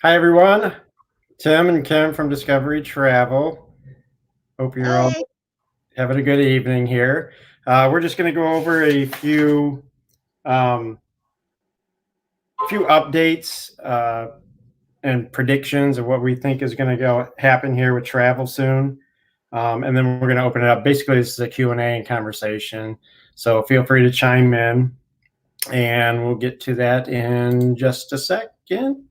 Hi, everyone. Tim and Kim from Discovery Travel. Hope you're all Hey, having a good evening here. We're just going to go over a um, few updates and predictions of what we think is going to go happen here with travel soon. And then we're going to open it up. Basically, this is a Q&A and conversation. So feel free to chime in, and we'll get to that in just a second.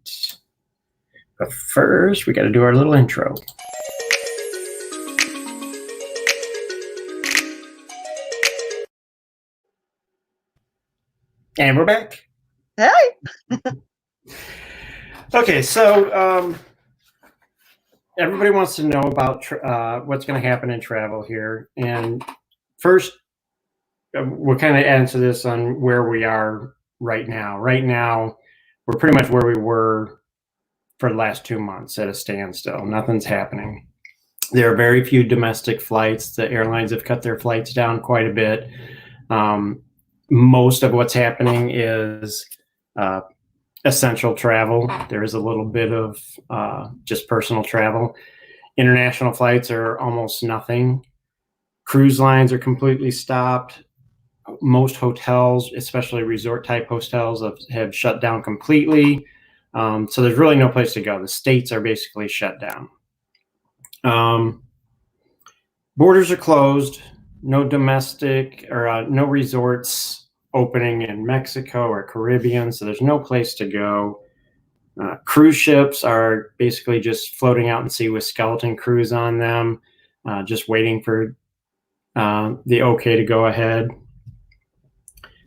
But first, we got to do our little intro. And we're back. hey. Okay, so everybody wants to know about what's going to happen in travel here. And first, we'll kind of answer this on where we are right now. Right now, we're pretty much where we were for the last 2 months at a standstill. Nothing's happening. There are very few domestic flights. The airlines have cut their flights down quite a bit. Most of what's happening is essential travel. There is a little bit of just personal travel. International flights are almost nothing. Cruise lines are completely stopped. Most hotels, especially resort type hotels, have shut down completely. So there's really no place to go. The states are basically shut down. Borders are closed. No domestic or no resorts opening in Mexico or Caribbean, so there's no place to go. Cruise ships are basically just floating out in sea with skeleton crews on them, just waiting for the okay to go ahead.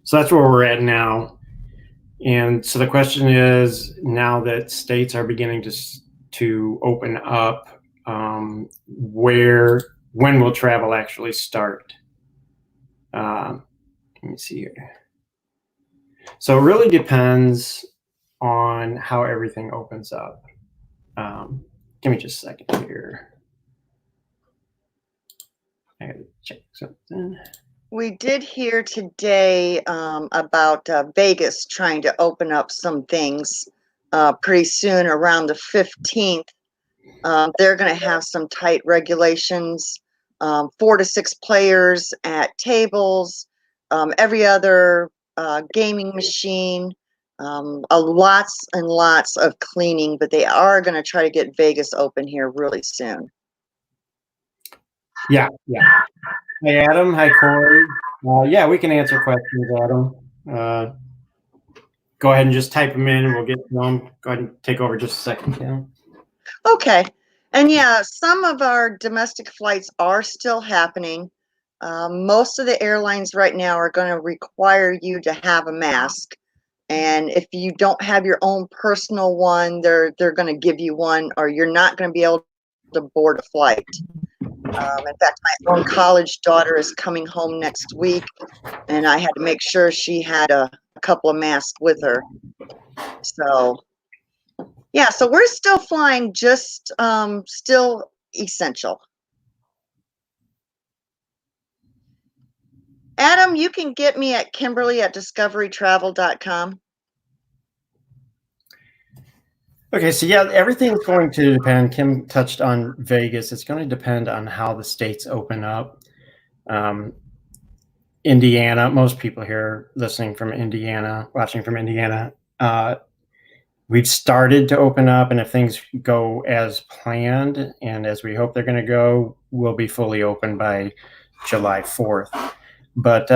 So that's where we're at now. And so the question is, now that states are beginning to open up, when will travel actually start? Let me see here. So it really depends on how everything opens up. Give me just a second here. I gotta check something. We did hear today about Vegas trying to open up some things pretty soon around the 15th. They're going to have some tight regulations, 4 to 6 players at tables, every other gaming machine, lots and lots of cleaning, but they are going to try to get Vegas open here really soon. Yeah. Hi, Adam. Hi, Corey. Yeah, we can answer questions, Adam. Go ahead and just type them in and we'll get to them. Go ahead and take over just a second, Kim. Okay. And yeah, some of our domestic flights are still happening. Most of the airlines right now are going to require you to have a mask. And if you don't have your own personal one, they're going to give you one, or you're not going to be able to board a flight. In fact, my own college daughter is coming home next week, and I had to make sure she had a couple of masks with her. So yeah, so we're still flying, just still essential. Adam, you can get me at Kimberly at discoverytravel.com. Okay, so yeah, everything's going to depend. Kim touched on Vegas. It's going to depend on how the states open up. Indiana, most people here listening from Indiana, watching from Indiana, we've started to open up, and if things go as planned and as we hope they're going to go, we'll be fully open by July 4th. But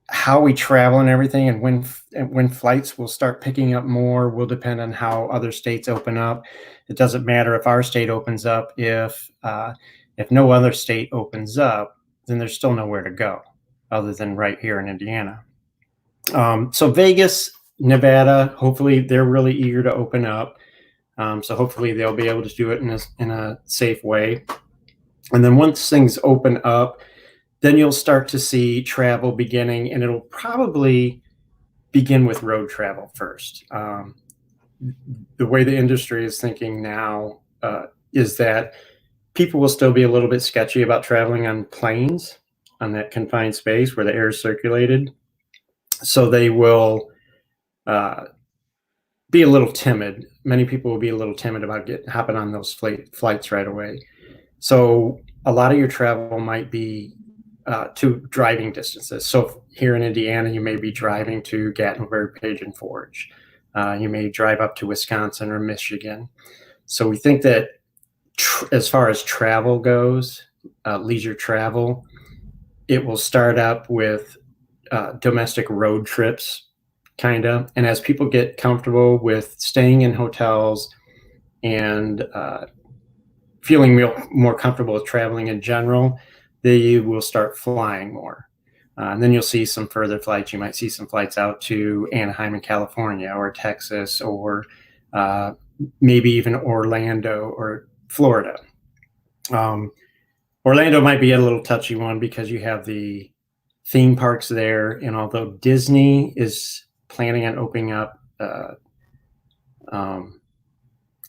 how we travel and everything, and when flights will start picking up more, will depend on how other states open up. It doesn't matter if our state opens up. If no other state opens up, then there's still nowhere to go other than right here in Indiana. So Vegas, Nevada, hopefully they're really eager to open up. So hopefully they'll be able to do it in a safe way. And then once things open up, then you'll start to see travel beginning, and it'll probably begin with road travel first. The way the industry is thinking now is that people will still be a little bit sketchy about traveling on planes on that confined space where the air is circulated. So they will be a little timid. many people will be a little timid about hopping on those flights right away. So a lot of your travel might be to driving distances. So here in Indiana, you may be driving to Gatlinburg, Pigeon Forge. You may drive up to Wisconsin or Michigan. So we think that as far as travel goes, leisure travel, it will start up with domestic road trips, kind of. And as people get comfortable with staying in hotels and feeling more comfortable with traveling in general, they will start flying more. And then you'll see some further flights. You might see some flights out to Anaheim in California or Texas or maybe even Orlando or Florida. Orlando might be a little touchy one because you have the theme parks there. And although Disney is planning on opening up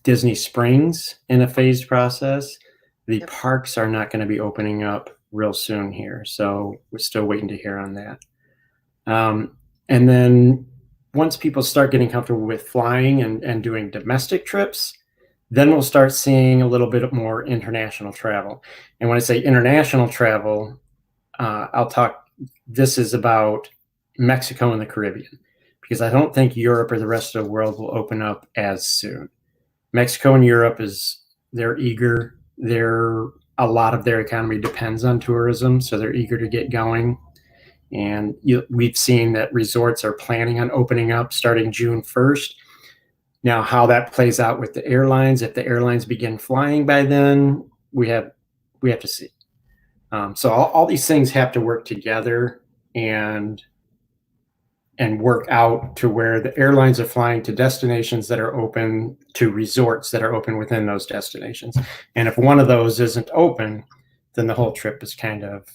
Disney Springs in a phased process, the parks are not going to be opening up real soon here. So we're still waiting to hear on that. And then once people start getting comfortable with flying and doing domestic trips, then we'll start seeing a little bit more international travel. And when I say international travel, this is about Mexico and the Caribbean, because I don't think Europe or the rest of the world will open up as soon. Mexico and Europe they're eager. A lot of their economy depends on tourism, so they're eager to get going. And we've seen that resorts are planning on opening up starting June 1st. Now, how that plays out with the airlines, if the airlines begin flying by then, we have to see. So all these things have to work together and work out to where the airlines are flying to destinations that are open, to resorts that are open within those destinations. And if one of those isn't open, then the whole trip is kind of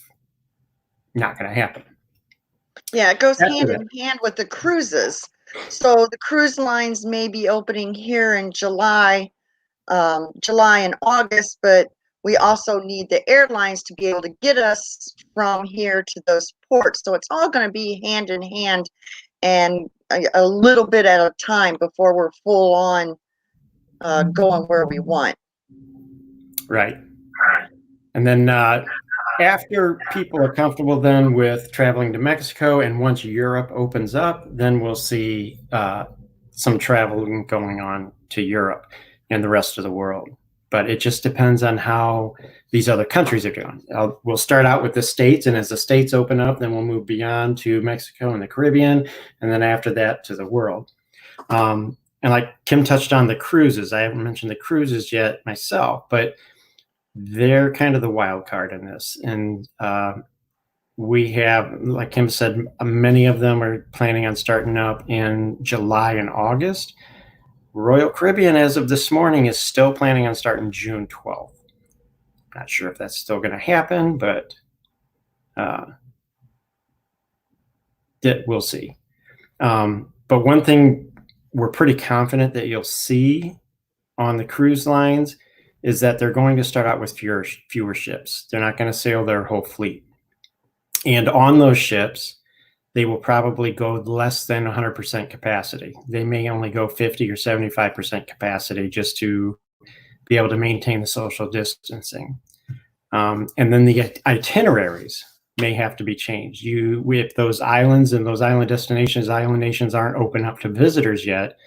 not going to happen. Yeah, it goes hand in hand with the cruises. So the cruise lines may be opening here in July and August, but we also need the airlines to be able to get us from here to those ports. So it's all going to be hand in hand and a little bit at a time before we're full on going where we want. Right. And then after people are comfortable then with traveling to Mexico, and once Europe opens up, then we'll see some traveling going on to Europe and the rest of the world. But it just depends on how these other countries are doing. We'll start out with the States, and as the States open up, then we'll move beyond to Mexico and the Caribbean, and then after that to the world. And like Kim touched on the cruises, I haven't mentioned the cruises yet myself, but they're kind of the wild card in this. And we have, like Kim said, many of them are planning on starting up in July and August. Royal Caribbean, as of this morning, is still planning on starting June 12th. Not sure if that's still going to happen, but we'll see. But one thing we're pretty confident that you'll see on the cruise lines is that they're going to start out with fewer ships. They're not going to sail their whole fleet. And on those ships, they will probably go less than 100% capacity. They may only go 50 or 75% capacity just to be able to maintain the social distancing. And then the itineraries may have to be changed. With those islands and those island destinations, island nations aren't open up to visitors yet,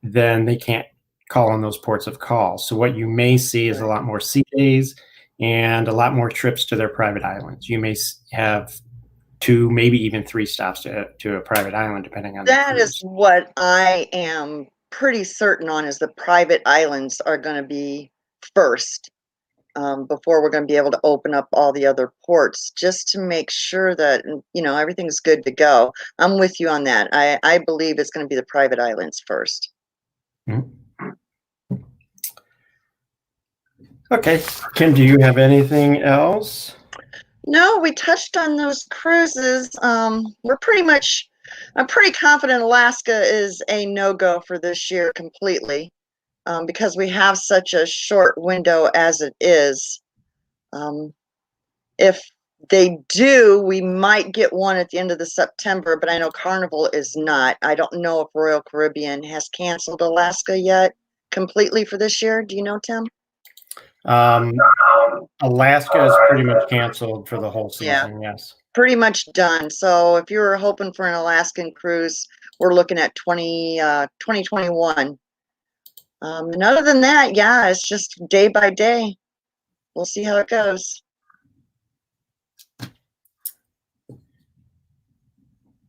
then they can't call on those ports of call. So what you may see is a lot more sea days and a lot more trips to their private islands. You may have 2, maybe even 3 stops to a private island, depending on that is what I am pretty certain on, is the private islands are going to be first before we're going to be able to open up all the other ports, just to make sure that, you know, everything's good to go. I'm with you on that. I believe it's going to be the private islands first. Mm-hmm. Okay, Kim, do you have anything else? No, we touched on those cruises. I'm pretty confident Alaska is a no-go for this year completely, because we have such a short window as it is. If They do. We might get one at the end of the September, but I know Carnival is not. I don't know if Royal Caribbean has canceled Alaska yet completely for this year. Do you know, Tim? Alaska is pretty much canceled for the whole Yeah. season. Yes. Pretty much done. So if you were hoping for an Alaskan cruise, we're looking at 2021. And other than that, yeah, it's just day by day. We'll see how it goes.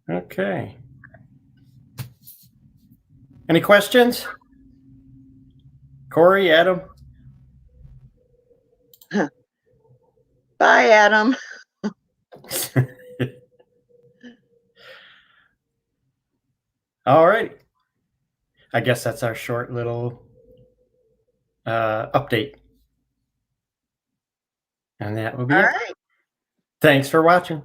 Okay. Any questions? Corey, Adam? Bye, Adam. All right. I guess that's our short little update. And that will be All it. right. Thanks for watching.